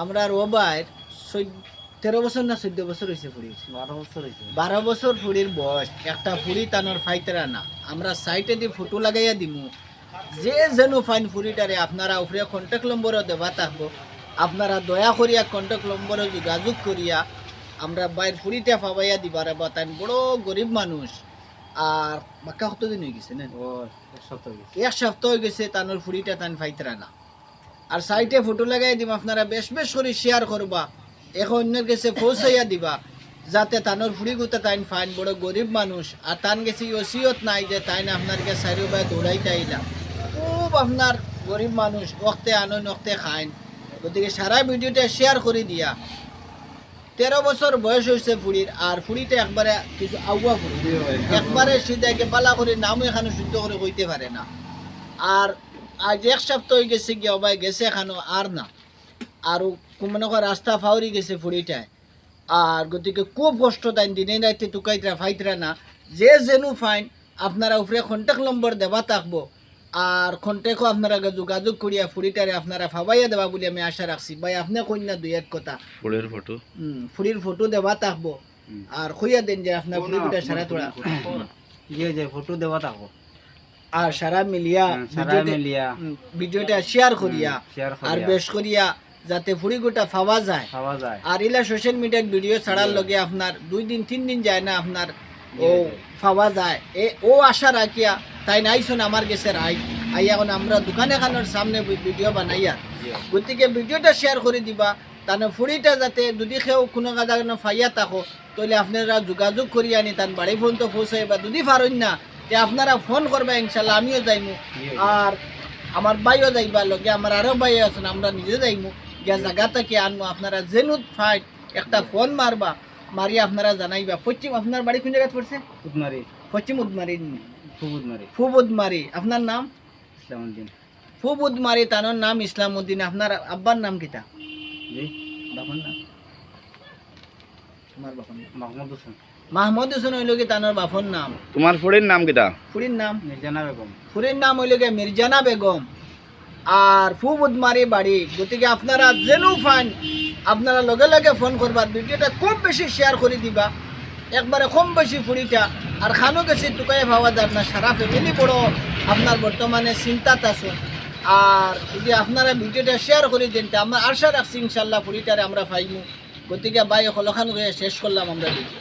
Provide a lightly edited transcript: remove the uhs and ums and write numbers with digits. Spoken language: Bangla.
আমরা রোবাইর 13 বছর না 14 বছর হয়েছে ফুড়ি 12 বছর হয়েছে। 12 বছর ফুড়ির বয়স একটা ফুড়ি তানোর ফাইতরা না আমরা সাইটে দিয়ে ফটো লাগাইয়া দিমু যে যেন ফাইন ফুড়িটারে আপনারা উপরে কন্ট্যাক্ট নম্বরও দেওয়া থাকবো আপনারা দয়া করিয়া কন্ট্যাক্ট নম্বরে যোগাযোগ করিয়া আমরা বাইর ফুড়িটা পাবাইয়া দিবার বা তাই বড় গরিব মানুষ আর বাক্কা কতদিন হয়ে গেছে না ও এক সপ্তাহ হয়েছে। 1 সপ্তাহ হয়ে গেছে তানোর ফুড়িটা তান ফাইতরা না আর সাইটে ফটো লাগাই দিম আপনারা বেশ বেশ করে শেয়ার করবা এখন অন্যের কাছে পৌঁছাইয়া দিবা যাতে তানোর ফুড়ি গুতা তাইন ফাইন বড় গরিব মানুষ আর তান গেছে ওসিয়ত নাই যে তাই না আপনার কাছে চারি বাই দৌড়াইতে আইলাম খুব আপনার গরিব মানুষ ওক্তে আনন ওক্তে খাইন গতিকে সারা ভিডিওটা শেয়ার করে দিয়া 13 বছর বয়স হয়েছে ফুড়ির আর ফুড়িটা একবারে কিছু আগুয়া ফুড়ি একবারে সিধাকে পালা করে নামও এখানে শুদ্ধ করে কইতে পারে না আর আজ 1 সপ্তাহ হয়ে গেছে গিয়ে অবাই গেছে এখানো আর না আর মনে কর রাস্তা ফাউরি গেছে ফুড়িটায় আর গতিকে খুব কষ্ট তাই দিনে রাইতে টুকাইতরা ফাইতরা না যে যেনু ফাইন আপনারা উপরে কন্ট্যাক্ট নম্বর দেওয়া থাকবো আর কন্ট্যাক্টও আপনারা যোগাযোগ করিয়া ফুড়িটারে আপনারা ফাবাইয়া দেওয়া বলে আমি আশা রাখছি ভাই আপনি কন্যা দুই এক কথা ফুলের ফটো ফুড়ির ফটো দেওয়া থাকবো আর কইয়া দেন যে আপনার ফুড়িটা সারা তোলা ইয়ে যে ফটো দেওয়া থাকবো আর সারা মিলিয়া সারা মিলিয়া ভিডিওটা শেয়ার করিয়া শেয়ার আর করিয়া বেশ করিয়া যাতে ফুড়ি গোটা পাওয়া যায় পাওয়া যায়। আর ইলা সোশ্যাল মিডিয়ার ভিডিও ছাড়ার লগে আপনার 2 দিন 3 দিন যায় না আপনার ও পাওয়া যায় ও আশা রাখিয়া তাই নাইছুন আমার গেছে আই এখন আমরা দোকানে খানোর সামনে ভিডিও বানাইয়া গতিকে ভিডিওটা শেয়ার করে দিবা তানে ফুড়িটা যাতে যদি কেউ কোনো কাজা ফাইয়া থাকো তাহলে আপনারা যোগাযোগ করিয়া আনি তার বাড়ি ফোন তো পৌঁছাই বা যদি পারেন না তে আপনারা ফোন করবা ইনশাল্লাহ আমিও যাইমু আর আমার ভাইও যাইবা লগে আমার আরো ভাই আছেন আমরা নিজে যাইমু গিয়া জায়গা থেকে আনবো আপনারা জেনুত ফাইট একটা ফোন মারবা মারিয়া আপনারা জানাইবা পশ্চিম আপনার বাড়ি কোন জায়গায় পড়ছে উদমারি পশ্চিম উদমারি ফুবুদমারি ফুবুদমারি আপনার নাম ইসলামউদ্দিন। ফুবুদমারি তানোর নাম ইসলামউদ্দিন আপনার আব্বার নাম কিতা জি বাবার নাম তোমার বাবার নাম মাহমুদ হোসেন। মাহমুদ হোসেন হইল কি তানোর বাপর নাম তোমার ফুলের নাম কিটা? ফুরির নাম মির্জানা বেগম। ফুরির নাম হইল গিয়ে মির্জানা বেগম আর ফুবুদমারি বাড়ি গতিকে আপনারা জেনু ফাইন আপনারা লগে লগে ফোন করবার ভিডিওটা খুব বেশি শেয়ার করে দিবা একবারে কম বেশি ফুড়িটা আর খানো গেছি টুকাই ভাবা যার না সারা ফ্যামিলি বড় আপনার বর্তমানে চিন্তাত আছে আর যদি আপনারা ভিডিওটা শেয়ার করে দেন তা আমরা আশা রাখছি ইনশাল্লাহ ফুড়িটারে আমরা পাইমু গতিকে বাই হলখান হয়ে শেষ করলাম আমরা ভিডিও।